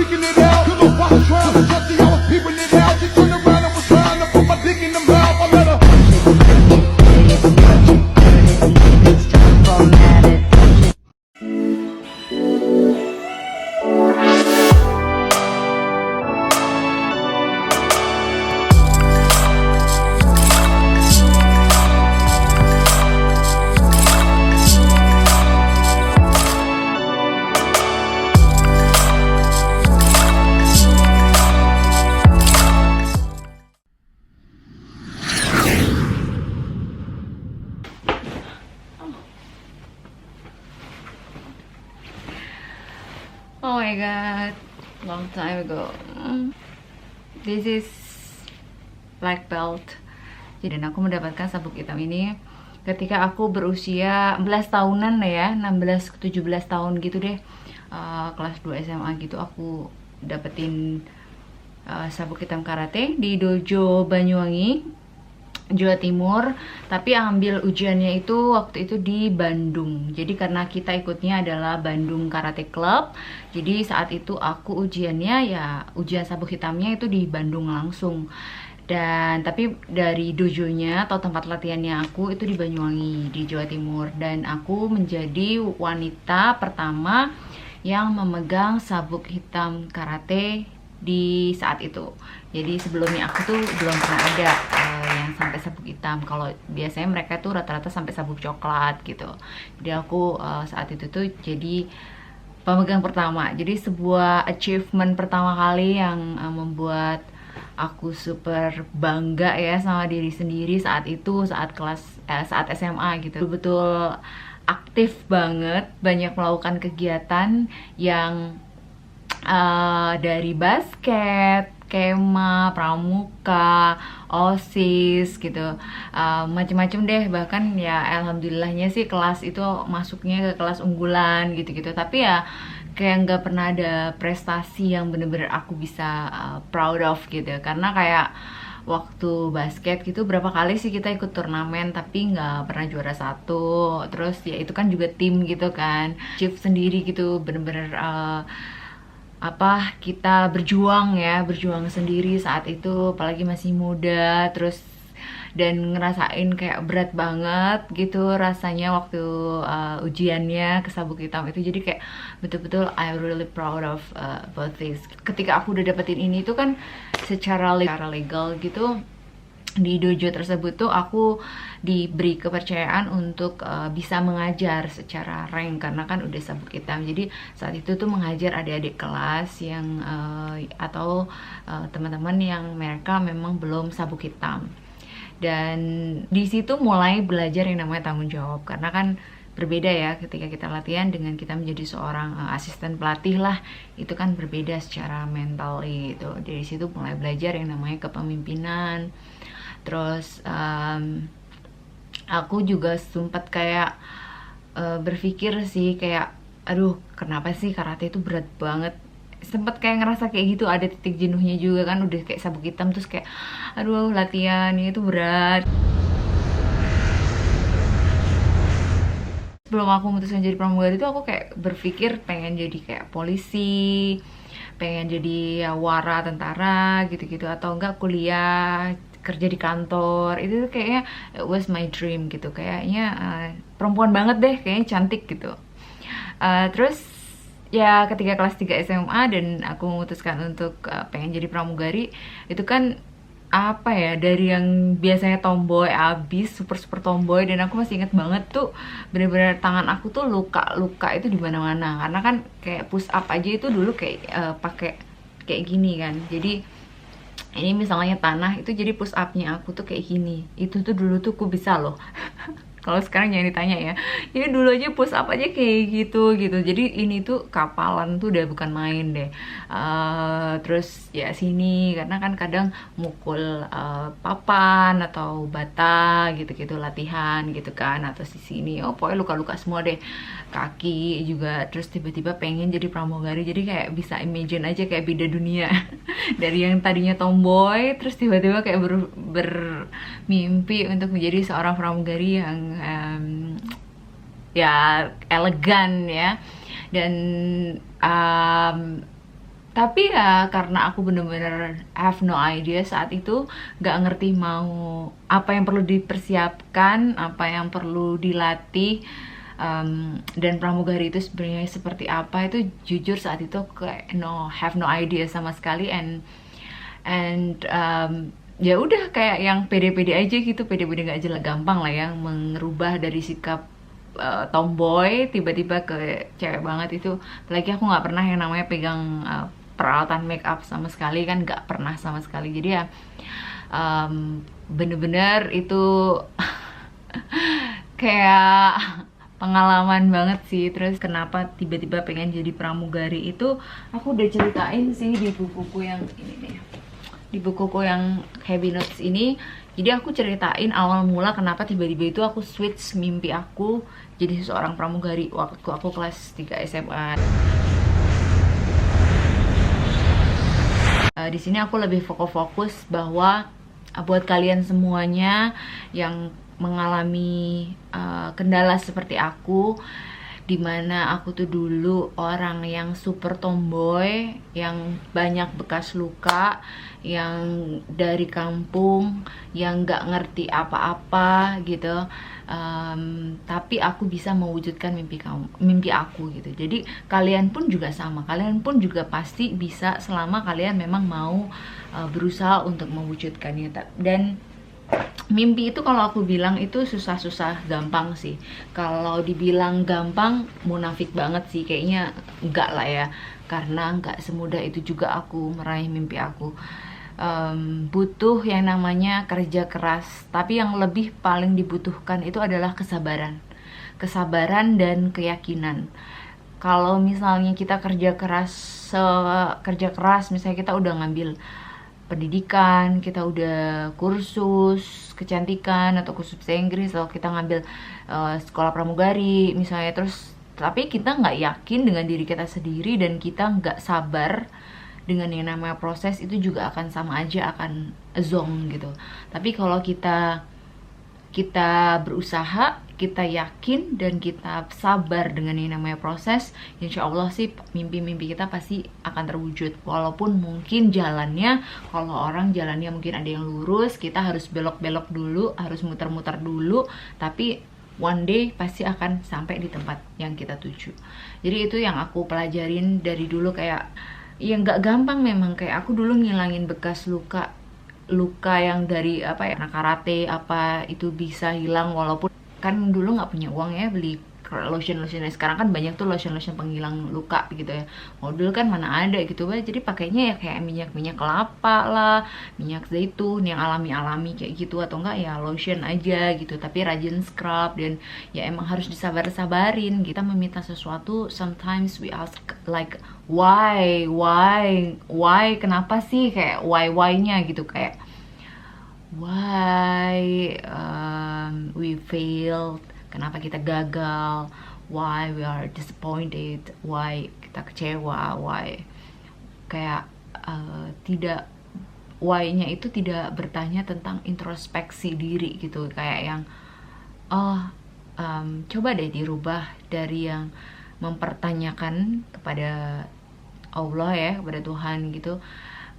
freaking it out. Till the water drowned, the trusty, I was peeping it out. She turned around and was trying to put my dick in the mouth. I let her. Oh my god, long time ago. This is black belt. Jadi aku mendapatkan sabuk hitam ini ketika aku berusia 11 tahunan lah ya, 16 ke 17 tahun gitu deh. Kelas 2 SMA gitu aku dapetin sabuk hitam karate di dojo Banyuwangi, Jawa Timur, tapi ambil ujiannya itu waktu itu di Bandung. Jadi karena kita ikutnya adalah Bandung Karate Club, jadi saat itu aku ujiannya ya ujian sabuk hitamnya itu di Bandung langsung. Dan tapi dari dojonya atau tempat latihannya aku itu di Banyuwangi di Jawa Timur, dan aku menjadi wanita pertama yang memegang sabuk hitam karate di saat itu. Jadi sebelumnya aku tuh belum pernah ada yang sampai sabuk hitam. Kalau biasanya mereka tuh rata-rata sampai sabuk coklat gitu. Jadi aku saat itu tuh jadi pemegang pertama. Jadi sebuah achievement pertama kali yang membuat aku super bangga ya sama diri sendiri saat itu, saat saat SMA gitu. Betul aktif banget, banyak melakukan kegiatan yang dari basket, kema, pramuka, OSIS gitu, macem-macem deh. Bahkan ya alhamdulillahnya sih kelas itu masuknya ke kelas unggulan gitu-gitu. Tapi ya kayak nggak pernah ada prestasi yang bener-bener aku bisa proud of gitu. Karena kayak waktu basket gitu berapa kali sih kita ikut turnamen tapi nggak pernah juara satu. Terus ya itu kan juga tim gitu kan, chief sendiri gitu, bener-bener kita berjuang sendiri saat itu, apalagi masih muda, terus dan ngerasain kayak berat banget gitu rasanya waktu ujiannya ke sabuk hitam itu. Jadi kayak betul-betul I'm really proud of about this. Ketika aku udah dapetin ini tuh kan secara legal gitu, di dojo tersebut tuh aku diberi kepercayaan untuk bisa mengajar secara rank karena kan udah sabuk hitam. Jadi saat itu tuh mengajar adik-adik kelas yang atau teman-teman yang mereka memang belum sabuk hitam. Dan di situ mulai belajar yang namanya tanggung jawab, karena kan berbeda ya ketika kita latihan dengan kita menjadi seorang asisten pelatih lah, itu kan berbeda secara mental gitu. Dari situ mulai belajar yang namanya kepemimpinan. Terus aku juga sempat kayak berpikir sih kayak aduh kenapa sih karate itu berat banget. Sempet kayak ngerasa kayak gitu, ada titik jenuhnya juga kan, udah kayak sabuk hitam terus kayak aduh latihan ini tuh berat. Sebelum aku memutuskan jadi pramugari itu aku kayak berpikir pengen jadi kayak polisi, pengen jadi ya, wara tentara gitu-gitu, atau enggak kuliah kerja di kantor. Itu tuh kayaknya it was my dream gitu, kayaknya perempuan banget deh, kayaknya cantik gitu. Terus ya ketika kelas 3 SMA dan aku memutuskan untuk pengen jadi pramugari, itu kan apa ya, dari yang biasanya tomboy abis, super tomboy, dan aku masih inget banget tuh bener-bener tangan aku tuh luka itu di mana-mana karena kan kayak push up aja itu dulu kayak pakai kayak gini kan. Jadi ini misalnya tanah itu, jadi push upnya aku tuh kayak gini. Itu tuh dulu tuh aku bisa loh. Kalau sekarang jangan ditanya ya. Ini dulu aja push up aja kayak gitu. Jadi ini tuh kapalan tuh udah bukan main deh. Terus ya sini karena kan kadang mukul papan atau bata gitu-gitu latihan gitu kan, atau di sini. Oh pokoknya luka-luka semua deh. Kaki juga. Terus tiba-tiba pengen jadi pramugari. Jadi kayak bisa imagine aja kayak beda dunia. Dari yang tadinya tomboy terus tiba-tiba kayak bermimpi untuk menjadi seorang pramugari yang ya elegan ya, dan Tapi ya karena aku bener-bener have no idea saat itu, nggak ngerti mau apa yang perlu dipersiapkan, apa yang perlu dilatih, dan pramugari itu sebenarnya seperti apa, itu jujur saat itu aku kayak have no idea sama sekali. And ya udah kayak yang pede-pede aja gitu, pede-pede nggak jelas, gampang lah ya merubah dari sikap tomboy tiba-tiba ke cewek banget itu. Apalagi aku nggak pernah yang namanya pegang peralatan make up sama sekali, kan nggak pernah sama sekali. Jadi ya bener-bener itu kayak pengalaman banget sih. Terus kenapa tiba-tiba pengen jadi pramugari itu aku udah ceritain sih di bukuku yang ini nih, di bukuku yang Happy Notes ini. Jadi aku ceritain awal mula kenapa tiba-tiba itu aku switch mimpi aku jadi seorang pramugari waktu aku kelas 3 SMA. Di sini aku lebih fokus bahwa buat kalian semuanya yang mengalami kendala seperti aku, dimana aku tuh dulu orang yang super tomboy, yang banyak bekas luka, yang dari kampung, yang nggak ngerti apa-apa gitu, tapi aku bisa mewujudkan mimpi aku gitu. Jadi kalian pun juga sama, kalian pun juga pasti bisa selama kalian memang mau berusaha untuk mewujudkannya. Dan mimpi itu kalau aku bilang itu susah-susah gampang sih. Kalau dibilang gampang munafik banget sih, kayaknya enggak lah ya, karena enggak semudah itu juga aku meraih mimpi aku. Butuh yang namanya kerja keras, tapi yang lebih paling dibutuhkan itu adalah kesabaran dan keyakinan. Kalau misalnya kita kerja keras, misalnya kita udah ngambil pendidikan, kita udah kursus kecantikan atau kursus bahasa Inggris, atau kita ngambil sekolah pramugari misalnya, terus tapi kita nggak yakin dengan diri kita sendiri dan kita nggak sabar dengan yang namanya proses, itu juga akan sama aja, akan zonk gitu. Tapi kalau kita berusaha, kita yakin, dan kita sabar dengan yang namanya proses, insya Allah sih mimpi-mimpi kita pasti akan terwujud. Walaupun mungkin jalannya, kalau orang jalannya mungkin ada yang lurus, kita harus belok-belok dulu, harus muter-muter dulu, tapi one day pasti akan sampai di tempat yang kita tuju. Jadi itu yang aku pelajarin dari dulu, kayak ya nggak gampang memang. Kayak aku dulu ngilangin bekas luka yang dari apa ya, karate apa, itu bisa hilang walaupun kan dulu nggak punya uang ya beli lotion. Sekarang kan banyak tuh lotion penghilang luka gitu ya. Oh, dulu kan mana ada gitu, jadi pakainya ya kayak minyak kelapa lah, minyak zaitun yang alami kayak gitu, atau enggak ya lotion aja gitu, tapi rajin scrub. Dan ya emang harus disabarin. Kita meminta sesuatu, sometimes we ask like why, kenapa sih, kayak why-nya gitu, kayak why we failed, kenapa kita gagal, why we are disappointed, why kita kecewa, why kayak tidak, why-nya itu tidak bertanya tentang introspeksi diri gitu. Kayak yang coba deh dirubah dari yang mempertanyakan kepada Allah ya, kepada Tuhan gitu,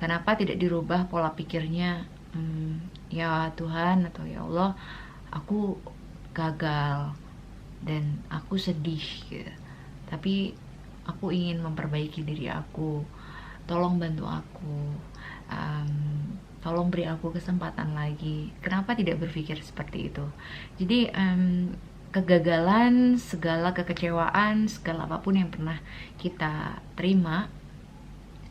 kenapa tidak dirubah pola pikirnya, ya Tuhan atau ya Allah, aku gagal dan aku sedih gitu, tapi aku ingin memperbaiki diri aku, tolong bantu aku, tolong beri aku kesempatan lagi. Kenapa tidak berpikir seperti itu? Jadi kegagalan, segala kekecewaan, segala apapun yang pernah kita terima,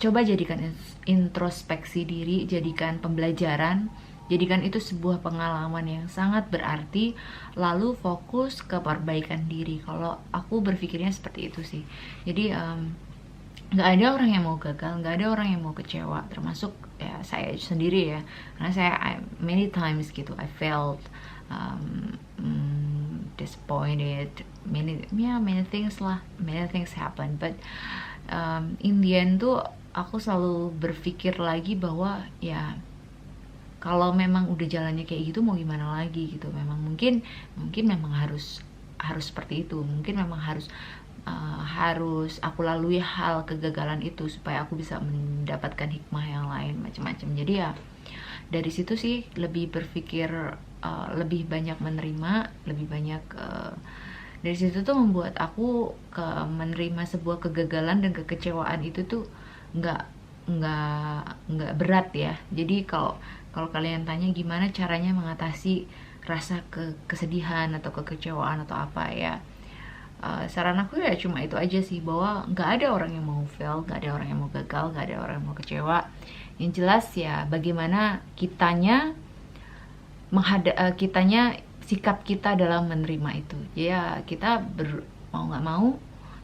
coba jadikan introspeksi diri, jadikan pembelajaran, jadikan itu sebuah pengalaman yang sangat berarti, lalu fokus ke perbaikan diri. Kalau aku berpikirnya seperti itu sih. Jadi nggak ada orang yang mau gagal, nggak ada orang yang mau kecewa, termasuk ya saya sendiri ya, karena saya many times gitu I felt disappointed, many things happen, but in the end tuh aku selalu berpikir lagi bahwa ya kalau memang udah jalannya kayak gitu, mau gimana lagi gitu. Memang mungkin memang harus seperti itu, mungkin memang harus harus aku lalui hal kegagalan itu supaya aku bisa mendapatkan hikmah yang lain macam-macam. Jadi ya dari situ sih lebih berpikir, lebih banyak menerima, lebih banyak dari situ tuh membuat aku menerima sebuah kegagalan dan kekecewaan itu tuh nggak nggak berat ya. Jadi kalau kalau kalian tanya gimana caranya mengatasi rasa kesedihan atau kekecewaan atau apa ya, saran aku ya cuma itu aja sih, bahwa nggak ada orang yang mau fail, nggak ada orang yang mau gagal, nggak ada orang yang mau kecewa. Yang jelas ya bagaimana kitanya kitanya sikap kita dalam menerima itu. Ya kita mau nggak mau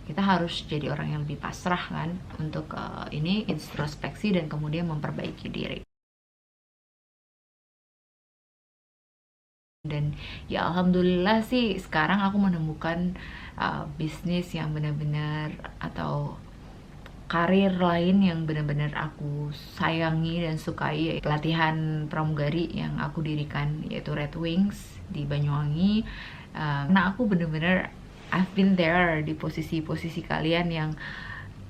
kita harus jadi orang yang lebih pasrah kan untuk ini introspeksi dan kemudian memperbaiki diri. Dan ya alhamdulillah sih sekarang aku menemukan bisnis yang benar-benar atau karir lain yang benar-benar aku sayangi dan sukai, pelatihan pramugari yang aku dirikan yaitu Red Wings di Banyuwangi. Nah aku benar-benar I've been there di posisi-posisi kalian yang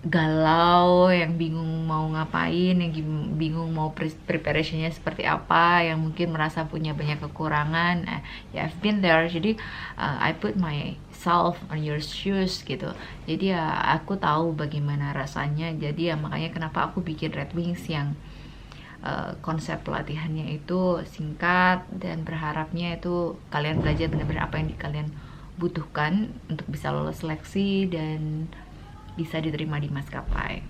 galau, yang bingung mau ngapain, yang bingung mau preparationnya seperti apa, yang mungkin merasa punya banyak kekurangan. Ya I've been there, jadi I put myself on your shoes gitu. Jadi ya aku tahu bagaimana rasanya. Jadi ya makanya kenapa aku bikin Red Wings yang konsep pelatihannya itu singkat dan berharapnya itu kalian belajar benar-benar apa yang kalian butuhkan untuk bisa lolos seleksi dan bisa diterima di maskapai.